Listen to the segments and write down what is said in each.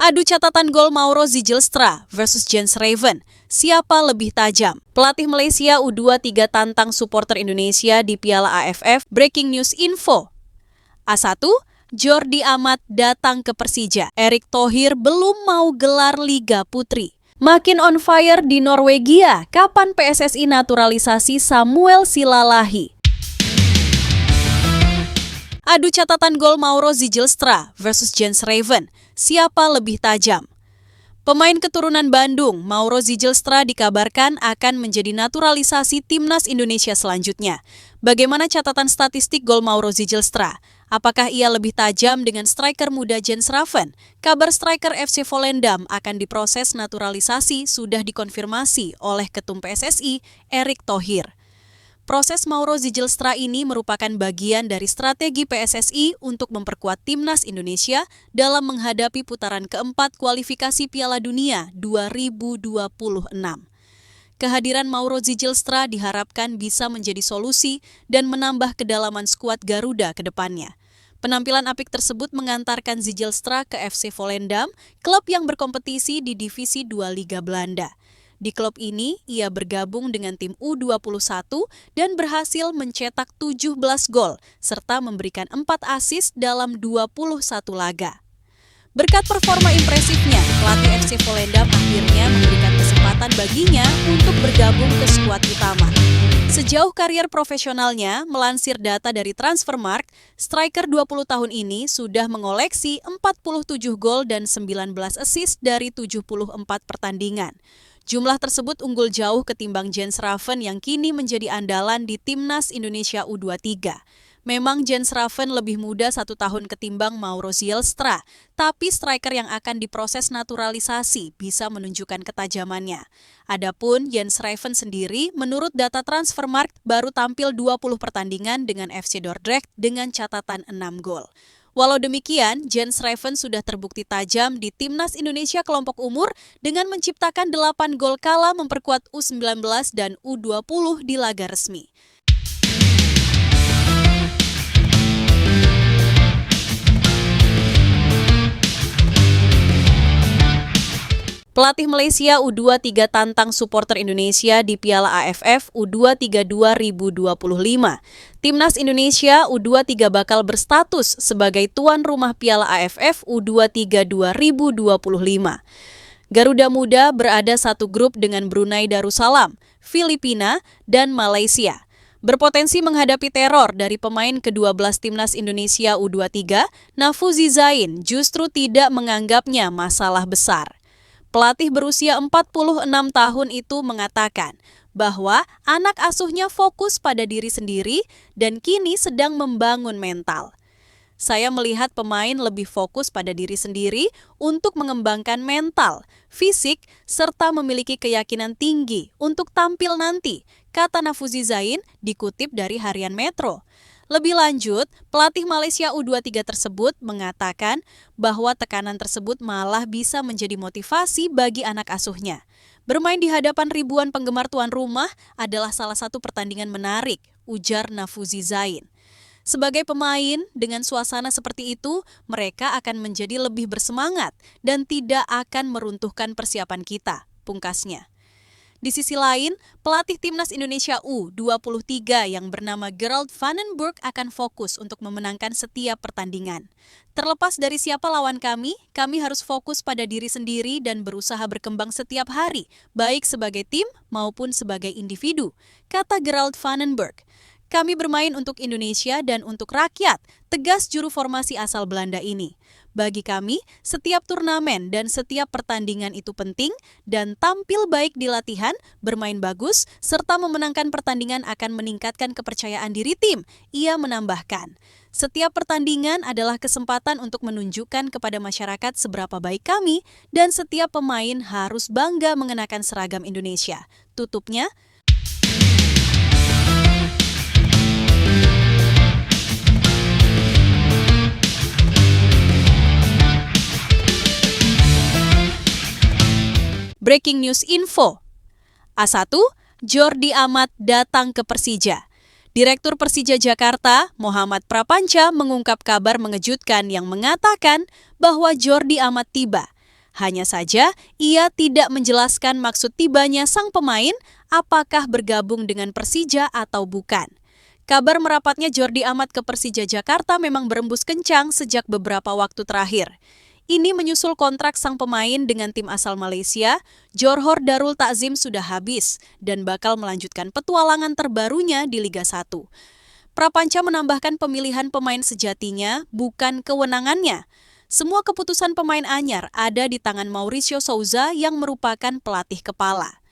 Adu catatan gol Mauro Zijlstra versus Jens Raven. Siapa lebih tajam? Pelatih Malaysia U23 tantang supporter Indonesia di Piala AFF. Breaking news info. A1, Jordi Amat datang ke Persija. Erick Thohir belum mau gelar Liga Putri. Makin on fire di Norwegia. Kapan PSSI naturalisasi Samuel Silalahi? Adu catatan gol Mauro Zijlstra versus Jens Raven. Siapa lebih tajam? Pemain keturunan Bandung, Mauro Zijlstra dikabarkan akan menjadi naturalisasi timnas Indonesia selanjutnya. Bagaimana catatan statistik gol Mauro Zijlstra? Apakah ia lebih tajam dengan striker muda Jens Raven? Kabar striker FC Volendam akan diproses naturalisasi sudah dikonfirmasi oleh Ketum PSSI, Erick Thohir. Proses Mauro Zijlstra ini merupakan bagian dari strategi PSSI untuk memperkuat timnas Indonesia dalam menghadapi putaran keempat kualifikasi Piala Dunia 2026. Kehadiran Mauro Zijlstra diharapkan bisa menjadi solusi dan menambah kedalaman skuad Garuda ke depannya. Penampilan apik tersebut mengantarkan Zijlstra ke FC Volendam, klub yang berkompetisi di Divisi 2 Liga Belanda. Di klub ini, ia bergabung dengan tim U21 dan berhasil mencetak 17 gol serta memberikan 4 assist dalam 21 laga. Berkat performa impresifnya, pelatih FC Volendam akhirnya memberikan kesempatan baginya untuk bergabung ke skuad utama. Sejauh karier profesionalnya, melansir data dari Transfermarkt, striker 20 tahun ini sudah mengoleksi 47 gol dan 19 assist dari 74 pertandingan. Jumlah tersebut unggul jauh ketimbang Jens Raven yang kini menjadi andalan di Timnas Indonesia U23. Memang Jens Raven lebih muda 1 tahun ketimbang Mauro Zijlstra, tapi striker yang akan diproses naturalisasi bisa menunjukkan ketajamannya. Adapun Jens Raven sendiri, menurut data Transfermarkt, baru tampil 20 pertandingan dengan FC Dordrecht dengan catatan 6 gol. Walau demikian, Jens Raven sudah terbukti tajam di Timnas Indonesia kelompok umur dengan menciptakan 8 gol kala memperkuat U19 dan U20 di laga resmi. Pelatih Malaysia U23 tantang supporter Indonesia di Piala AFF U23 2025. Timnas Indonesia U23 bakal berstatus sebagai tuan rumah Piala AFF U23 2025. Garuda Muda berada satu grup dengan Brunei Darussalam, Filipina, dan Malaysia. Berpotensi menghadapi teror dari pemain ke-12 Timnas Indonesia U23, Nafuzi Zain justru tidak menganggapnya masalah besar. Pelatih berusia 46 tahun itu mengatakan bahwa anak asuhnya fokus pada diri sendiri dan kini sedang membangun mental. Saya melihat pemain lebih fokus pada diri sendiri untuk mengembangkan mental, fisik, serta memiliki keyakinan tinggi untuk tampil nanti, kata Nafuzi Zain dikutip dari Harian Metro. Lebih lanjut, pelatih Malaysia U23 tersebut mengatakan bahwa tekanan tersebut malah bisa menjadi motivasi bagi anak asuhnya. Bermain di hadapan ribuan penggemar tuan rumah adalah salah satu pertandingan menarik, ujar Nafuzi Zain. Sebagai pemain, dengan suasana seperti itu, mereka akan menjadi lebih bersemangat dan tidak akan meruntuhkan persiapan kita, pungkasnya. Di sisi lain, pelatih Timnas Indonesia U23 yang bernama Gerald Van den Burg akan fokus untuk memenangkan setiap pertandingan. Terlepas dari siapa lawan kami harus fokus pada diri sendiri dan berusaha berkembang setiap hari, baik sebagai tim maupun sebagai individu, kata Gerald Van den Burg. Kami bermain untuk Indonesia dan untuk rakyat, tegas juru formasi asal Belanda ini. Bagi kami, setiap turnamen dan setiap pertandingan itu penting dan tampil baik di latihan, bermain bagus, serta memenangkan pertandingan akan meningkatkan kepercayaan diri tim, ia menambahkan. Setiap pertandingan adalah kesempatan untuk menunjukkan kepada masyarakat seberapa baik kami dan setiap pemain harus bangga mengenakan seragam Indonesia. Tutupnya, Breaking news info. A1, Jordi Amat datang ke Persija. Direktur Persija Jakarta, Muhammad Prapanca, mengungkap kabar mengejutkan yang mengatakan bahwa Jordi Amat tiba. Hanya saja, ia tidak menjelaskan maksud tibanya sang pemain apakah bergabung dengan Persija atau bukan. Kabar merapatnya Jordi Amat ke Persija Jakarta memang berembus kencang sejak beberapa waktu terakhir. Ini menyusul kontrak sang pemain dengan tim asal Malaysia, Johor Darul Takzim sudah habis dan bakal melanjutkan petualangan terbarunya di Liga 1. Prapanca menambahkan pemilihan pemain sejatinya bukan kewenangannya. Semua keputusan pemain anyar ada di tangan Mauricio Souza yang merupakan pelatih kepala.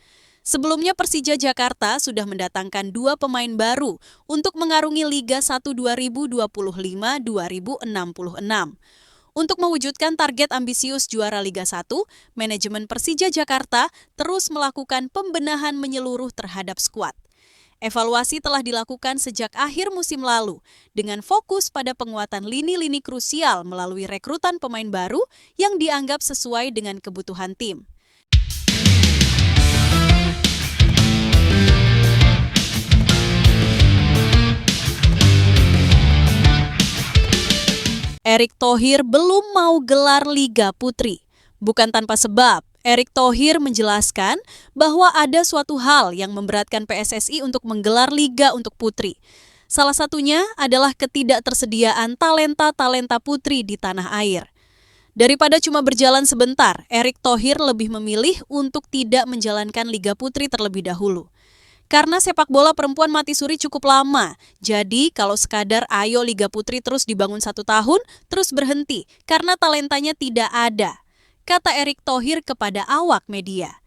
Sebelumnya Persija Jakarta sudah mendatangkan 2 pemain baru untuk mengarungi Liga 1 2025-2026. Untuk mewujudkan target ambisius juara Liga 1, manajemen Persija Jakarta terus melakukan pembenahan menyeluruh terhadap skuad. Evaluasi telah dilakukan sejak akhir musim lalu dengan fokus pada penguatan lini-lini krusial melalui rekrutan pemain baru yang dianggap sesuai dengan kebutuhan tim. Erick Thohir belum mau gelar Liga Putri. Bukan tanpa sebab, Erick Thohir menjelaskan bahwa ada suatu hal yang memberatkan PSSI untuk menggelar liga untuk putri. Salah satunya adalah ketidaktersediaan talenta-talenta putri di tanah air. Daripada cuma berjalan sebentar, Erick Thohir lebih memilih untuk tidak menjalankan Liga Putri terlebih dahulu. Karena sepak bola perempuan mati suri cukup lama, jadi kalau sekadar ayo Liga Putri terus dibangun 1 tahun, terus berhenti karena talentanya tidak ada, kata Erick Thohir kepada awak media.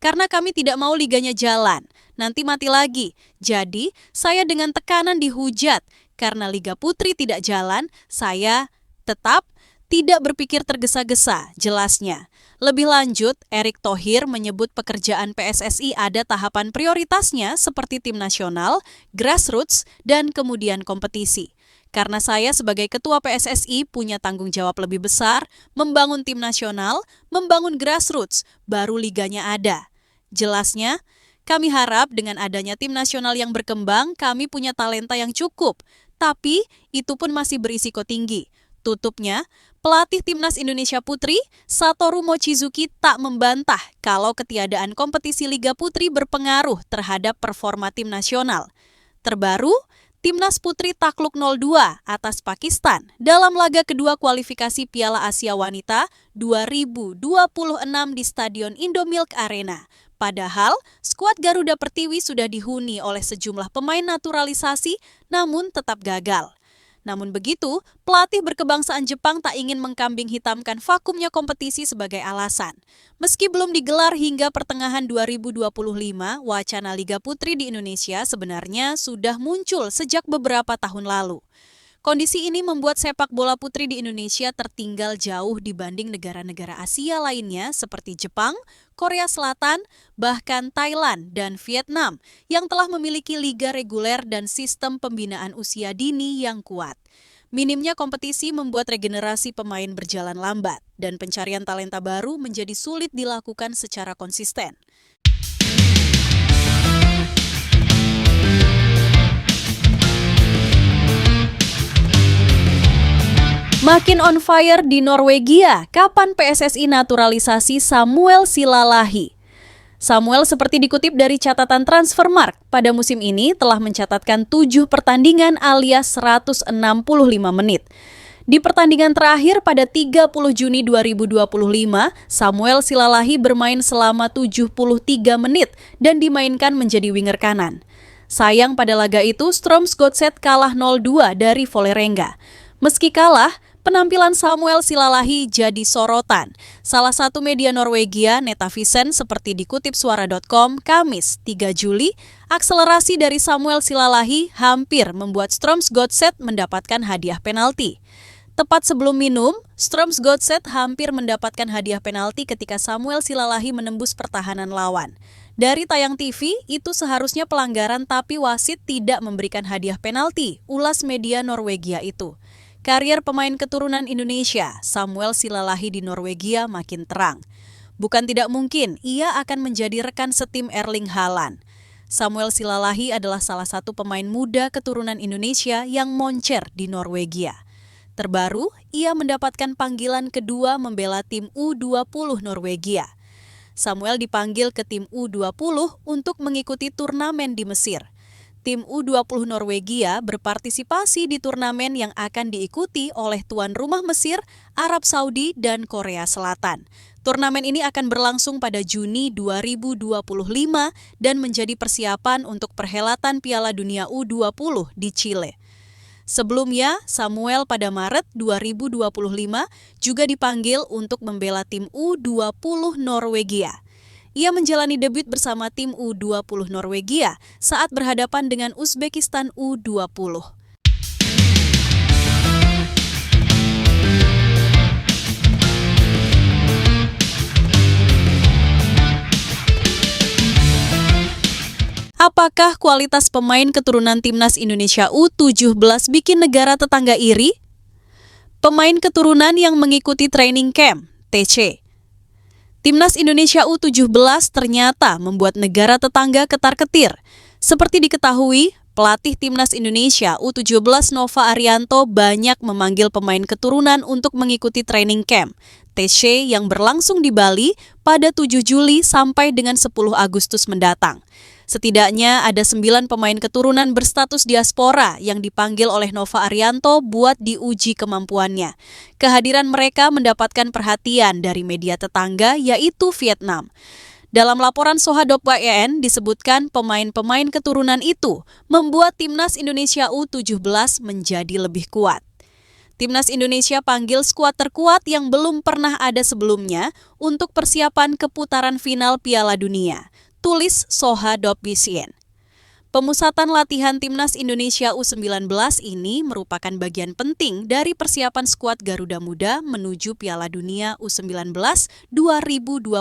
Karena kami tidak mau liganya jalan, nanti mati lagi. Jadi, saya dengan tekanan dihujat. Karena Liga Putri tidak jalan, saya tetap tidak berpikir tergesa-gesa, jelasnya. Lebih lanjut, Erick Thohir menyebut pekerjaan PSSI ada tahapan prioritasnya seperti tim nasional, grassroots, dan kemudian kompetisi. Karena saya sebagai ketua PSSI punya tanggung jawab lebih besar, membangun tim nasional, membangun grassroots, baru liganya ada. Jelasnya, kami harap dengan adanya tim nasional yang berkembang, kami punya talenta yang cukup. Tapi, itu pun masih berisiko tinggi. Tutupnya, pelatih Timnas Indonesia Putri, Satoru Mochizuki tak membantah kalau ketiadaan kompetisi Liga Putri berpengaruh terhadap performa tim nasional. Terbaru, Timnas Putri takluk 0-2 atas Pakistan dalam laga kedua kualifikasi Piala Asia Wanita 2026 di Stadion Indomilk Arena. Padahal, skuad Garuda Pertiwi sudah dihuni oleh sejumlah pemain naturalisasi namun tetap gagal. Namun begitu, pelatih berkebangsaan Jepang tak ingin mengkambing hitamkan vakumnya kompetisi sebagai alasan. Meski belum digelar hingga pertengahan 2025, wacana Liga Putri di Indonesia sebenarnya sudah muncul sejak beberapa tahun lalu. Kondisi ini membuat sepak bola putri di Indonesia tertinggal jauh dibanding negara-negara Asia lainnya seperti Jepang, Korea Selatan, bahkan Thailand dan Vietnam yang telah memiliki liga reguler dan sistem pembinaan usia dini yang kuat. Minimnya kompetisi membuat regenerasi pemain berjalan lambat dan pencarian talenta baru menjadi sulit dilakukan secara konsisten. Makin on fire di Norwegia, kapan PSSI naturalisasi Samuel Silalahi? Samuel seperti dikutip dari catatan Transfermarkt, pada musim ini telah mencatatkan 7 pertandingan alias 165 menit. Di pertandingan terakhir pada 30 Juni 2025, Samuel Silalahi bermain selama 73 menit dan dimainkan menjadi winger kanan. Sayang pada laga itu Strømsgodset kalah 0-2 dari Vålerenga. Meski kalah, penampilan Samuel Silalahi jadi sorotan. Salah satu media Norwegia, Netavisen, seperti dikutip suara.com, Kamis 3 Juli, akselerasi dari Samuel Silalahi hampir membuat Strømsgodset mendapatkan hadiah penalti. Tepat sebelum minum, Strømsgodset hampir mendapatkan hadiah penalti ketika Samuel Silalahi menembus pertahanan lawan. Dari tayang TV, itu seharusnya pelanggaran tapi wasit tidak memberikan hadiah penalti, ulas media Norwegia itu. Karier pemain keturunan Indonesia, Samuel Silalahi di Norwegia makin terang. Bukan tidak mungkin ia akan menjadi rekan setim Erling Haaland. Samuel Silalahi adalah salah satu pemain muda keturunan Indonesia yang moncer di Norwegia. Terbaru, ia mendapatkan panggilan kedua membela tim U20 Norwegia. Samuel dipanggil ke tim U20 untuk mengikuti turnamen di Mesir. Tim U20 Norwegia berpartisipasi di turnamen yang akan diikuti oleh tuan rumah Mesir, Arab Saudi, dan Korea Selatan. Turnamen ini akan berlangsung pada Juni 2025 dan menjadi persiapan untuk perhelatan Piala Dunia U20 di Chile. Sebelumnya, Samuel pada Maret 2025 juga dipanggil untuk membela tim U20 Norwegia. Ia menjalani debut bersama tim U20 Norwegia saat berhadapan dengan Uzbekistan U20. Apakah kualitas pemain keturunan Timnas Indonesia U17 bikin negara tetangga iri? Pemain keturunan yang mengikuti training camp, TC. Timnas Indonesia U17 ternyata membuat negara tetangga ketar-ketir. Seperti diketahui, pelatih Timnas Indonesia U17 Nova Arianto banyak memanggil pemain keturunan untuk mengikuti training camp, TC yang berlangsung di Bali pada 7 Juli sampai dengan 10 Agustus mendatang. Setidaknya ada 9 pemain keturunan berstatus diaspora yang dipanggil oleh Nova Arianto buat diuji kemampuannya. Kehadiran mereka mendapatkan perhatian dari media tetangga yaitu Vietnam. Dalam laporan Soha.yn disebutkan pemain-pemain keturunan itu membuat Timnas Indonesia U17 menjadi lebih kuat. Timnas Indonesia panggil skuad terkuat yang belum pernah ada sebelumnya untuk persiapan keputaran final Piala Dunia. Tulis Soha.bcn. Pemusatan latihan Timnas Indonesia U19 ini merupakan bagian penting dari persiapan skuad Garuda Muda menuju Piala Dunia U19 2025.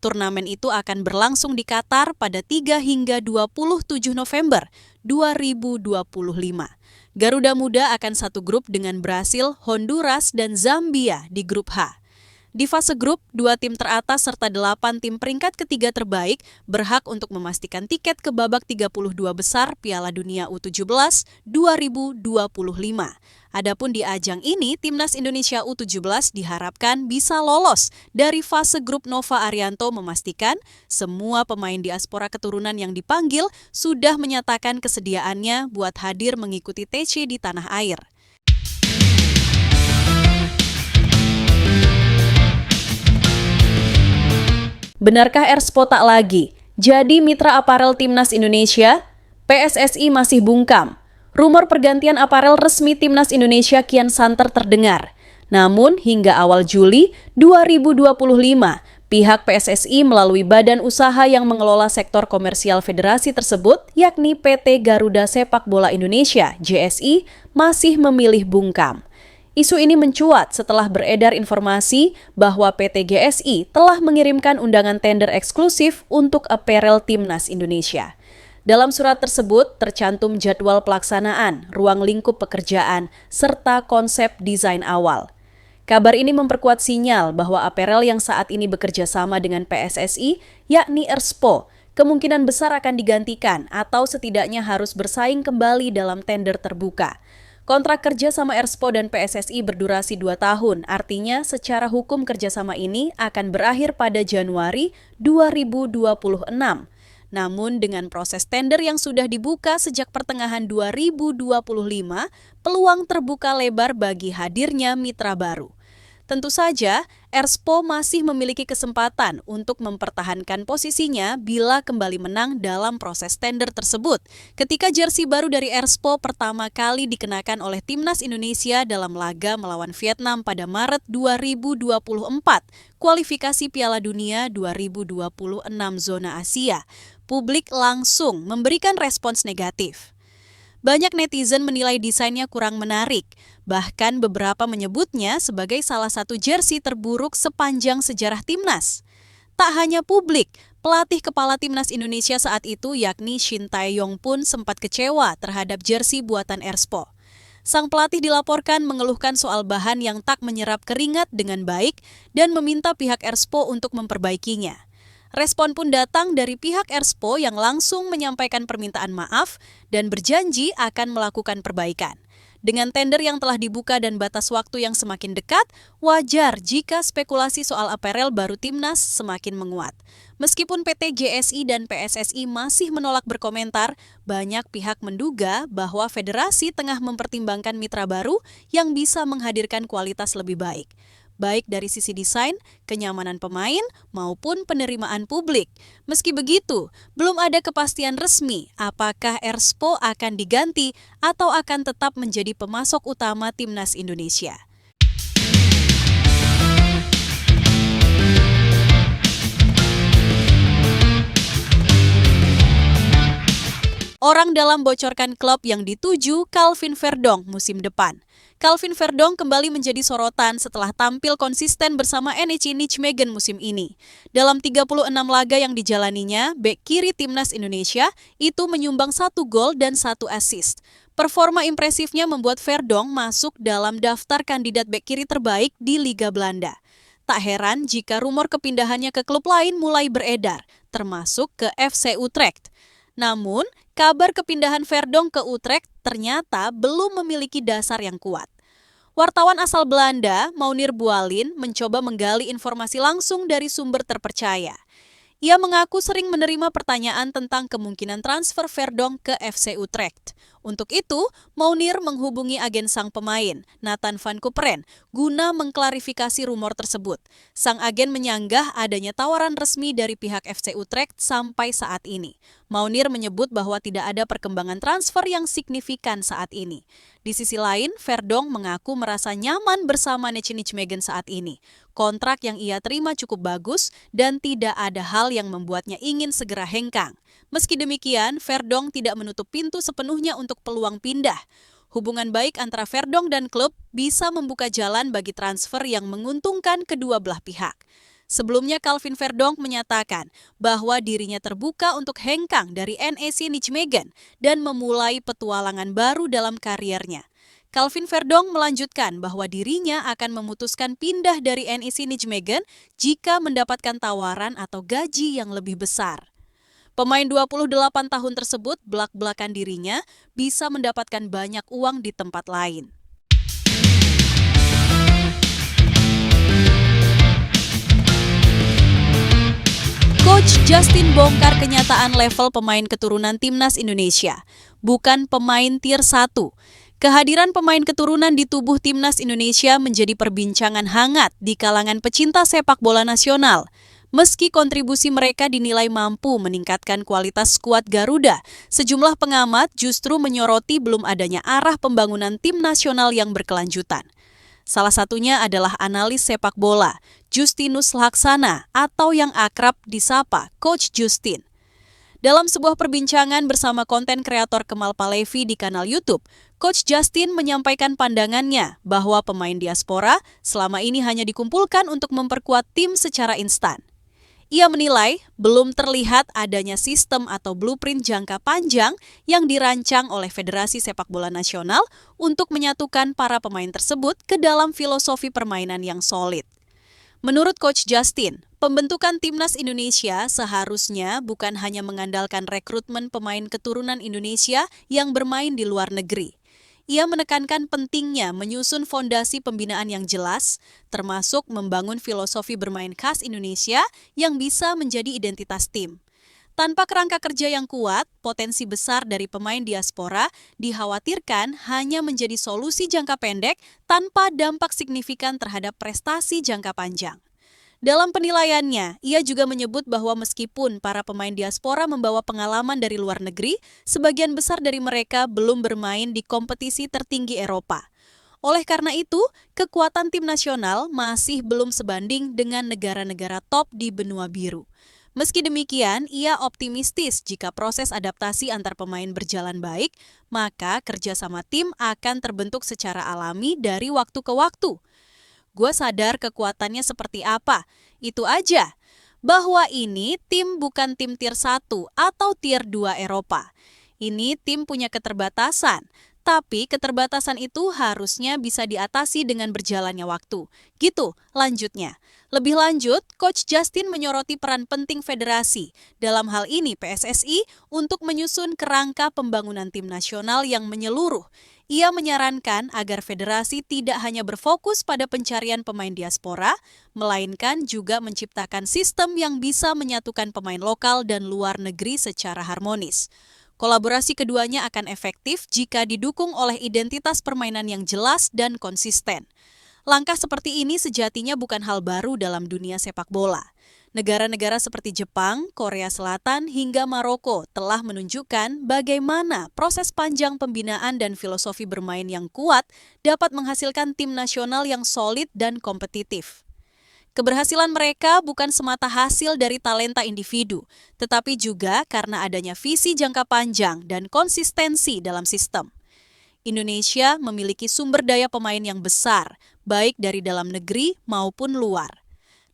Turnamen itu akan berlangsung di Qatar pada 3 hingga 27 November 2025. Garuda Muda akan satu grup dengan Brasil, Honduras, dan Zambia di grup H. Di fase grup, 2 tim teratas serta 8 tim peringkat ketiga terbaik berhak untuk memastikan tiket ke babak 32 besar Piala Dunia U17 2025. Adapun di ajang ini, Timnas Indonesia U17 diharapkan bisa lolos dari fase grup. Nova Arianto memastikan semua pemain diaspora keturunan yang dipanggil sudah menyatakan kesediaannya buat hadir mengikuti TC di tanah air. Benarkah Erspo tak lagi jadi mitra aparel Timnas Indonesia? PSSI masih bungkam. Rumor pergantian aparel resmi Timnas Indonesia kian santer terdengar. Namun hingga awal Juli 2025, pihak PSSI melalui badan usaha yang mengelola sektor komersial federasi tersebut, yakni PT Garuda Sepak Bola Indonesia (JSI), masih memilih bungkam. Isu ini mencuat setelah beredar informasi bahwa PT GSI telah mengirimkan undangan tender eksklusif untuk apparel Timnas Indonesia. Dalam surat tersebut tercantum jadwal pelaksanaan, ruang lingkup pekerjaan, serta konsep desain awal. Kabar ini memperkuat sinyal bahwa apparel yang saat ini bekerja sama dengan PSSI, yakni Erspo, kemungkinan besar akan digantikan atau setidaknya harus bersaing kembali dalam tender terbuka. Kontrak kerja sama Erspo dan PSSI berdurasi 2 tahun, artinya secara hukum kerjasama ini akan berakhir pada Januari 2026. Namun dengan proses tender yang sudah dibuka sejak pertengahan 2025, peluang terbuka lebar bagi hadirnya mitra baru. Tentu saja, Erspo masih memiliki kesempatan untuk mempertahankan posisinya bila kembali menang dalam proses tender tersebut. Ketika jersey baru dari Erspo pertama kali dikenakan oleh Timnas Indonesia dalam laga melawan Vietnam pada Maret 2024, kualifikasi Piala Dunia 2026 zona Asia, publik langsung memberikan respons negatif. Banyak netizen menilai desainnya kurang menarik, bahkan beberapa menyebutnya sebagai salah satu jersey terburuk sepanjang sejarah Timnas. Tak hanya publik, pelatih kepala Timnas Indonesia saat itu yakni Shin Tae-yong pun sempat kecewa terhadap jersey buatan Erspo. Sang pelatih dilaporkan mengeluhkan soal bahan yang tak menyerap keringat dengan baik dan meminta pihak Erspo untuk memperbaikinya. Respon pun datang dari pihak Erspo yang langsung menyampaikan permintaan maaf dan berjanji akan melakukan perbaikan. Dengan tender yang telah dibuka dan batas waktu yang semakin dekat, wajar jika spekulasi soal aparel baru timnas semakin menguat. Meskipun PT JSI dan PSSI masih menolak berkomentar, banyak pihak menduga bahwa federasi tengah mempertimbangkan mitra baru yang bisa menghadirkan kualitas lebih baik, baik dari sisi desain, kenyamanan pemain, maupun penerimaan publik. Meski begitu, belum ada kepastian resmi apakah Erspo akan diganti atau akan tetap menjadi pemasok utama timnas Indonesia. Orang dalam bocorkan klub yang dituju Calvin Verdong musim depan. Calvin Verdong kembali menjadi sorotan setelah tampil konsisten bersama NEC Nijmegen musim ini. Dalam 36 laga yang dijalaninya, bek kiri timnas Indonesia itu menyumbang 1 gol dan 1 assist. Performa impresifnya membuat Verdong masuk dalam daftar kandidat bek kiri terbaik di Liga Belanda. Tak heran jika rumor kepindahannya ke klub lain mulai beredar, termasuk ke FC Utrecht. Namun, kabar kepindahan Verdong ke Utrecht ternyata belum memiliki dasar yang kuat. Wartawan asal Belanda, Mounir Boualin, mencoba menggali informasi langsung dari sumber terpercaya. Ia mengaku sering menerima pertanyaan tentang kemungkinan transfer Verdong ke FC Utrecht. Untuk itu, Mounir menghubungi agen sang pemain, Nathan van Kooperen, guna mengklarifikasi rumor tersebut. Sang agen menyanggah adanya tawaran resmi dari pihak FC Utrecht sampai saat ini. Mounir menyebut bahwa tidak ada perkembangan transfer yang signifikan saat ini. Di sisi lain, Verdong mengaku merasa nyaman bersama NEC Nijmegen saat ini. Kontrak yang ia terima cukup bagus dan tidak ada hal yang membuatnya ingin segera hengkang. Meski demikian, Verdong tidak menutup pintu sepenuhnya untuk peluang pindah. Hubungan baik antara Verdong dan klub bisa membuka jalan bagi transfer yang menguntungkan kedua belah pihak. Sebelumnya Calvin Verdong menyatakan bahwa dirinya terbuka untuk hengkang dari NEC Nijmegen dan memulai petualangan baru dalam kariernya. Calvin Verdong melanjutkan bahwa dirinya akan memutuskan pindah dari NEC Nijmegen jika mendapatkan tawaran atau gaji yang lebih besar. Pemain 28 tahun tersebut belak-belakan dirinya bisa mendapatkan banyak uang di tempat lain. Coach Justin bongkar kenyataan level pemain keturunan timnas Indonesia, bukan pemain tier 1. Kehadiran pemain keturunan di tubuh timnas Indonesia menjadi perbincangan hangat di kalangan pecinta sepak bola nasional. Meski kontribusi mereka dinilai mampu meningkatkan kualitas skuad Garuda, sejumlah pengamat justru menyoroti belum adanya arah pembangunan tim nasional yang berkelanjutan. Salah satunya adalah analis sepak bola, Justinus Laksana atau yang akrab disapa Coach Justin. Dalam sebuah perbincangan bersama konten kreator Kemal Palevi di kanal YouTube, Coach Justin menyampaikan pandangannya bahwa pemain diaspora selama ini hanya dikumpulkan untuk memperkuat tim secara instan. Ia menilai belum terlihat adanya sistem atau blueprint jangka panjang yang dirancang oleh Federasi Sepak Bola Nasional untuk menyatukan para pemain tersebut ke dalam filosofi permainan yang solid. Menurut Coach Justin, pembentukan timnas Indonesia seharusnya bukan hanya mengandalkan rekrutmen pemain keturunan Indonesia yang bermain di luar negeri. Ia menekankan pentingnya menyusun fondasi pembinaan yang jelas, termasuk membangun filosofi bermain khas Indonesia yang bisa menjadi identitas tim. Tanpa kerangka kerja yang kuat, potensi besar dari pemain diaspora dikhawatirkan hanya menjadi solusi jangka pendek tanpa dampak signifikan terhadap prestasi jangka panjang. Dalam penilaiannya, ia juga menyebut bahwa meskipun para pemain diaspora membawa pengalaman dari luar negeri, sebagian besar dari mereka belum bermain di kompetisi tertinggi Eropa. Oleh karena itu, kekuatan tim nasional masih belum sebanding dengan negara-negara top di benua biru. Meski demikian, ia optimistis jika proses adaptasi antar pemain berjalan baik, maka kerjasama tim akan terbentuk secara alami dari waktu ke waktu. Gue sadar kekuatannya seperti apa, itu aja. Bahwa ini tim bukan tim tier 1 atau tier 2 Eropa. Ini tim punya keterbatasan, tapi keterbatasan itu harusnya bisa diatasi dengan berjalannya waktu. Gitu, lanjutnya. Lebih lanjut, Coach Justin menyoroti peran penting federasi, dalam hal ini PSSI, untuk menyusun kerangka pembangunan tim nasional yang menyeluruh. Ia menyarankan agar federasi tidak hanya berfokus pada pencarian pemain diaspora, melainkan juga menciptakan sistem yang bisa menyatukan pemain lokal dan luar negeri secara harmonis. Kolaborasi keduanya akan efektif jika didukung oleh identitas permainan yang jelas dan konsisten. Langkah seperti ini sejatinya bukan hal baru dalam dunia sepak bola. Negara-negara seperti Jepang, Korea Selatan, hingga Maroko telah menunjukkan bagaimana proses panjang pembinaan dan filosofi bermain yang kuat dapat menghasilkan tim nasional yang solid dan kompetitif. Keberhasilan mereka bukan semata hasil dari talenta individu, tetapi juga karena adanya visi jangka panjang dan konsistensi dalam sistem. Indonesia memiliki sumber daya pemain yang besar, baik dari dalam negeri maupun luar.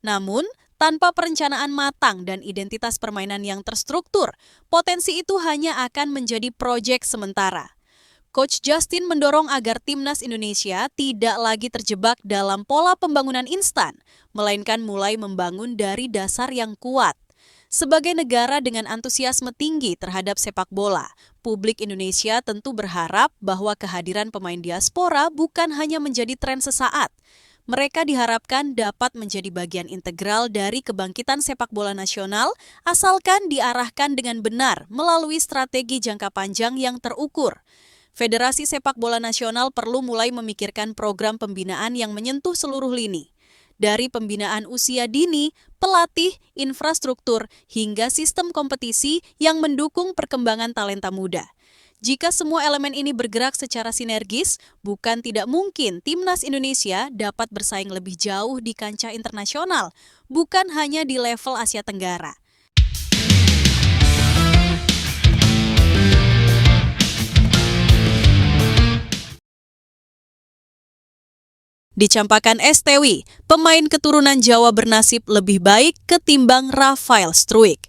Namun, tanpa perencanaan matang dan identitas permainan yang terstruktur, potensi itu hanya akan menjadi proyek sementara. Coach Justin mendorong agar timnas Indonesia tidak lagi terjebak dalam pola pembangunan instan, melainkan mulai membangun dari dasar yang kuat. Sebagai negara dengan antusiasme tinggi terhadap sepak bola, publik Indonesia tentu berharap bahwa kehadiran pemain diaspora bukan hanya menjadi tren sesaat. Mereka diharapkan dapat menjadi bagian integral dari kebangkitan sepak bola nasional, asalkan diarahkan dengan benar melalui strategi jangka panjang yang terukur. Federasi Sepak Bola Nasional perlu mulai memikirkan program pembinaan yang menyentuh seluruh lini. Dari pembinaan usia dini, pelatih, infrastruktur, hingga sistem kompetisi yang mendukung perkembangan talenta muda. Jika semua elemen ini bergerak secara sinergis, bukan tidak mungkin timnas Indonesia dapat bersaing lebih jauh di kancah internasional, bukan hanya di level Asia Tenggara. Dicampakan STW, pemain keturunan Jawa bernasib lebih baik ketimbang Rafael Struijk.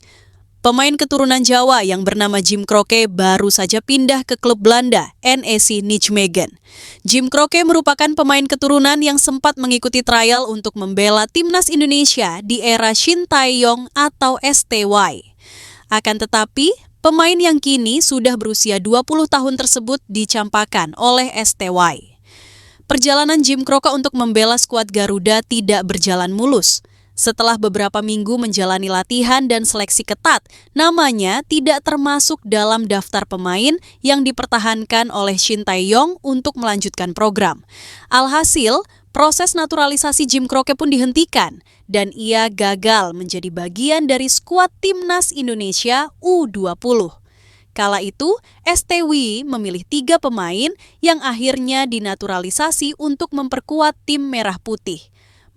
Pemain keturunan Jawa yang bernama Jim Kroke baru saja pindah ke klub Belanda, NEC Nijmegen. Jim Kroke merupakan pemain keturunan yang sempat mengikuti trial untuk membela timnas Indonesia di era Shin Tae-yong atau STY. Akan tetapi, pemain yang kini sudah berusia 20 tahun tersebut dicampakan oleh STY. Perjalanan Jim Kroke untuk membela skuad Garuda tidak berjalan mulus. Setelah beberapa minggu menjalani latihan dan seleksi ketat, namanya tidak termasuk dalam daftar pemain yang dipertahankan oleh Shin Tae-yong untuk melanjutkan program. Alhasil, proses naturalisasi Jim Kroke pun dihentikan dan ia gagal menjadi bagian dari skuad timnas Indonesia U20. Kala itu, STW memilih 3 pemain yang akhirnya dinaturalisasi untuk memperkuat tim Merah Putih.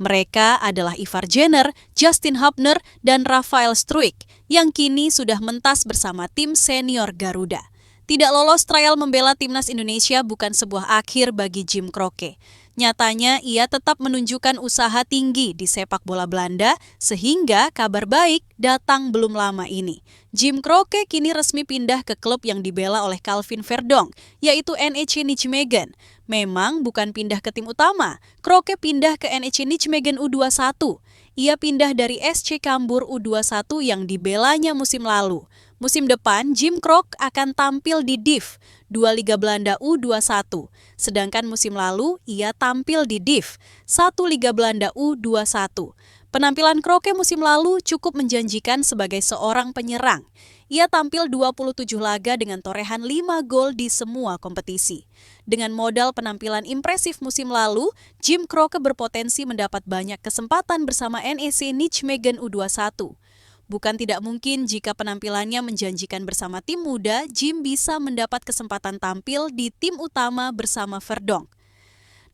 Mereka adalah Ivar Jenner, Justin Hubner, dan Rafael Struijk yang kini sudah mentas bersama tim senior Garuda. Tidak lolos trial membela timnas Indonesia bukan sebuah akhir bagi Jim Kroke. Nyatanya ia tetap menunjukkan usaha tinggi di sepak bola Belanda sehingga kabar baik datang belum lama ini. Jim Kroke kini resmi pindah ke klub yang dibela oleh Calvin Verdonk, yaitu NEC Nijmegen. Memang bukan pindah ke tim utama, Kroke pindah ke NEC Nijmegen U21. Ia pindah dari SC Cambuur U21 yang dibelanya musim lalu. Musim depan, Jim Kroke akan tampil di DIV, 2 Liga Belanda U21. Sedangkan musim lalu, ia tampil di DIV, 1 Liga Belanda U21. Penampilan Kroke musim lalu cukup menjanjikan sebagai seorang penyerang. Ia tampil 27 laga dengan torehan 5 gol di semua kompetisi. Dengan modal penampilan impresif musim lalu, Jim Kroke berpotensi mendapat banyak kesempatan bersama NEC Nijmegen U21. Bukan tidak mungkin jika penampilannya menjanjikan bersama tim muda, Jim bisa mendapat kesempatan tampil di tim utama bersama Verdonk.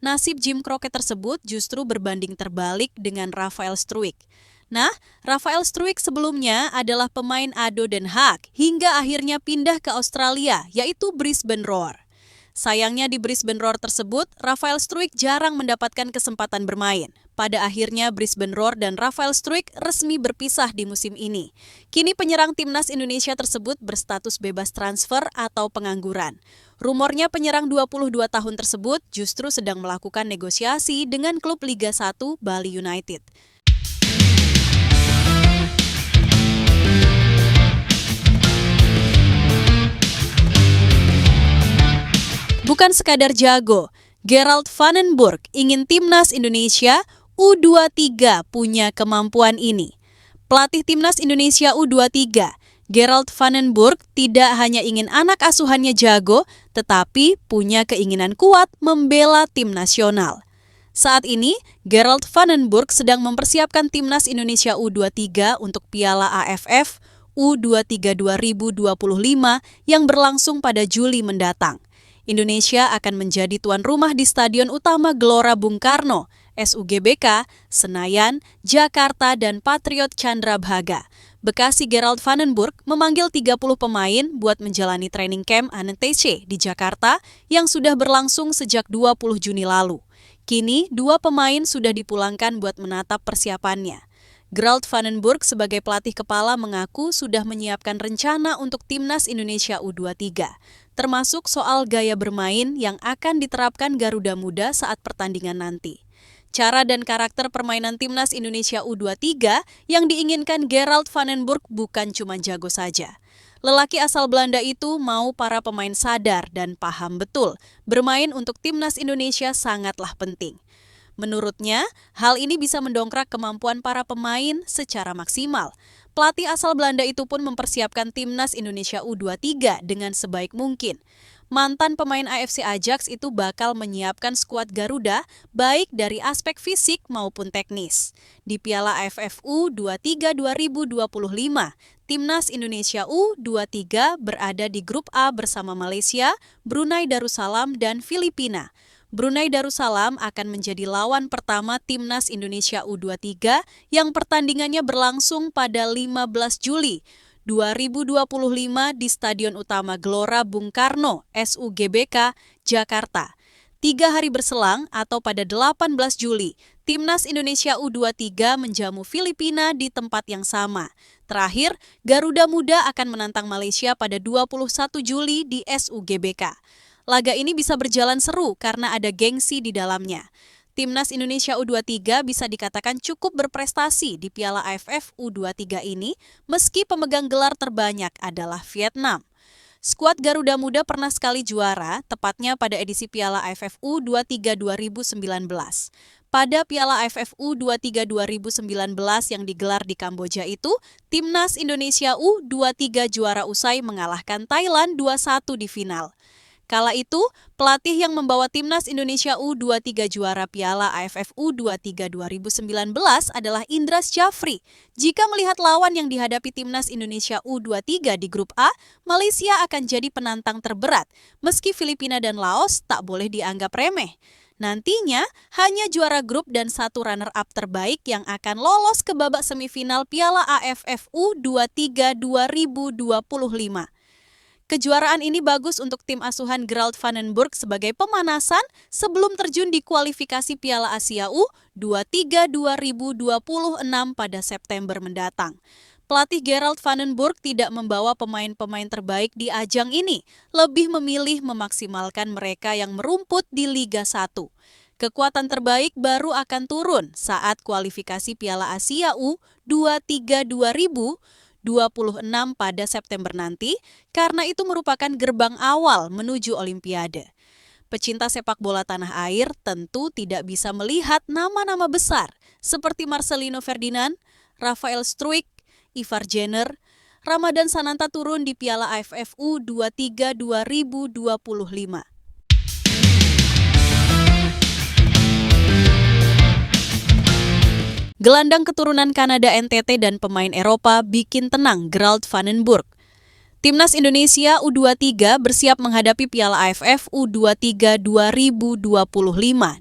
Nasib Jim Kroke tersebut justru berbanding terbalik dengan Rafael Struijk. Nah, Rafael Struijk sebelumnya adalah pemain ADO Den Haag hingga akhirnya pindah ke Australia, yaitu Brisbane Roar. Sayangnya di Brisbane Roar tersebut, Rafael Struijk jarang mendapatkan kesempatan bermain. Pada akhirnya Brisbane Roar dan Rafael Struijk resmi berpisah di musim ini. Kini penyerang timnas Indonesia tersebut berstatus bebas transfer atau pengangguran. Rumornya penyerang 22 tahun tersebut justru sedang melakukan negosiasi dengan klub Liga 1 Bali United. Bukan sekadar jago, Gerald Vandenburg ingin timnas Indonesia U23 punya kemampuan ini. Pelatih timnas Indonesia U23, Gerald Vandenburg tidak hanya ingin anak asuhannya jago, tetapi punya keinginan kuat membela tim nasional. Saat ini, Gerald Vandenburg sedang mempersiapkan timnas Indonesia U23 untuk Piala AFF U23 2025 yang berlangsung pada Juli mendatang. Indonesia akan menjadi tuan rumah di Stadion Utama Gelora Bung Karno, SUGBK, Senayan, Jakarta, dan Patriot Candrabhaga. Bekasi Gerald Vandenburg memanggil 30 pemain buat menjalani training camp ANTC di Jakarta yang sudah berlangsung sejak 20 Juni lalu. Kini, 2 pemain sudah dipulangkan buat menatap persiapannya. Gerald Vandenburg sebagai pelatih kepala mengaku sudah menyiapkan rencana untuk timnas Indonesia U23, termasuk soal gaya bermain yang akan diterapkan Garuda Muda saat pertandingan nanti. Cara dan karakter permainan timnas Indonesia U23 yang diinginkan Gerald Vandenburg bukan cuma jago saja. Lelaki asal Belanda itu mau para pemain sadar dan paham betul bermain untuk timnas Indonesia sangatlah penting. Menurutnya, hal ini bisa mendongkrak kemampuan para pemain secara maksimal. Pelatih asal Belanda itu pun mempersiapkan timnas Indonesia U23 dengan sebaik mungkin. Mantan pemain AFC Ajax itu bakal menyiapkan skuad Garuda baik dari aspek fisik maupun teknis. Di Piala AFF U23 2025, timnas Indonesia U23 berada di grup A bersama Malaysia, Brunei Darussalam, dan Filipina. Brunei Darussalam akan menjadi lawan pertama timnas Indonesia U23 yang pertandingannya berlangsung pada 15 Juli 2025 di Stadion Utama Gelora Bung Karno, SUGBK, Jakarta. 3 hari berselang atau pada 18 Juli, timnas Indonesia U23 menjamu Filipina di tempat yang sama. Terakhir, Garuda Muda akan menantang Malaysia pada 21 Juli di SUGBK. Laga ini bisa berjalan seru karena ada gengsi di dalamnya. Timnas Indonesia U23 bisa dikatakan cukup berprestasi di Piala AFF U23 ini meski pemegang gelar terbanyak adalah Vietnam. Skuad Garuda Muda pernah sekali juara, tepatnya pada edisi Piala AFF U23 2019. Pada Piala AFF U23 2019 yang digelar di Kamboja itu, Timnas Indonesia U23 juara usai mengalahkan Thailand 2-1 di final. Kala itu, pelatih yang membawa timnas Indonesia U23 juara Piala AFF U23 2019 adalah Indras Syafri. Jika melihat lawan yang dihadapi timnas Indonesia U23 di grup A, Malaysia akan jadi penantang terberat, meski Filipina dan Laos tak boleh dianggap remeh. Nantinya, hanya juara grup dan 1 runner-up terbaik yang akan lolos ke babak semifinal Piala AFF U23 2025. Kejuaraan ini bagus untuk tim asuhan Gerald Vandenburg sebagai pemanasan sebelum terjun di kualifikasi Piala Asia U23 2026 pada September mendatang. Pelatih Gerald Vandenburg tidak membawa pemain-pemain terbaik di ajang ini, lebih memilih memaksimalkan mereka yang merumput di Liga 1. Kekuatan terbaik baru akan turun saat kualifikasi Piala Asia U23 2026 pada September nanti, karena itu merupakan gerbang awal menuju Olimpiade. Pecinta sepak bola tanah air tentu tidak bisa melihat nama-nama besar seperti Marcelino Ferdinand, Rafael Struijk, Ivar Jenner, Ramadan Sananta turun di Piala AFF U23 2025. Gelandang keturunan Kanada NTT dan pemain Eropa bikin tenang Gerald Vandenburg. Timnas Indonesia U23 bersiap menghadapi Piala AFF U23 2025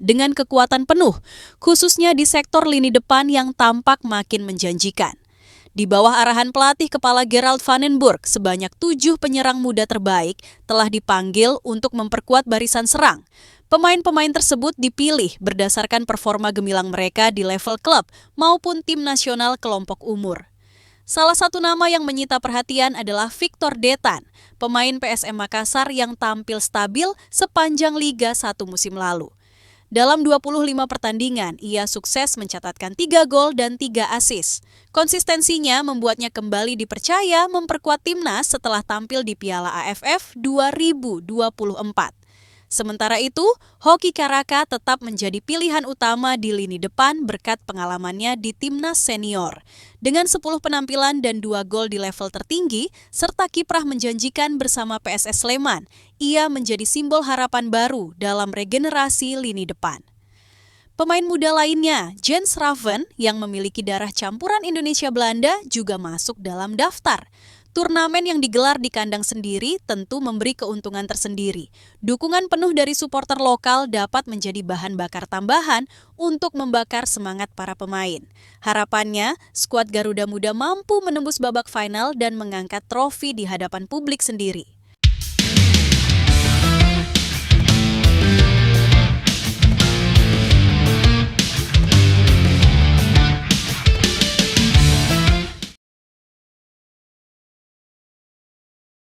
dengan kekuatan penuh, khususnya di sektor lini depan yang tampak makin menjanjikan. Di bawah arahan pelatih kepala Gerald Vandenburg, sebanyak 7 penyerang muda terbaik telah dipanggil untuk memperkuat barisan serang. Pemain-pemain tersebut dipilih berdasarkan performa gemilang mereka di level klub maupun tim nasional kelompok umur. Salah satu nama yang menyita perhatian adalah Victor Detan, pemain PSM Makassar yang tampil stabil sepanjang Liga 1 musim lalu. Dalam 25 pertandingan, ia sukses mencatatkan 3 gol dan 3 assist. Konsistensinya membuatnya kembali dipercaya memperkuat timnas setelah tampil di Piala AFF 2024. Sementara itu, Hoki Caraka tetap menjadi pilihan utama di lini depan berkat pengalamannya di timnas senior. Dengan 10 penampilan dan 2 gol di level tertinggi, serta kiprah menjanjikan bersama PSS Sleman, ia menjadi simbol harapan baru dalam regenerasi lini depan. Pemain muda lainnya, Jens Raven, yang memiliki darah campuran Indonesia-Belanda juga masuk dalam daftar. Turnamen yang digelar di kandang sendiri tentu memberi keuntungan tersendiri. Dukungan penuh dari supporter lokal dapat menjadi bahan bakar tambahan untuk membakar semangat para pemain. Harapannya, skuad Garuda Muda mampu menembus babak final dan mengangkat trofi di hadapan publik sendiri.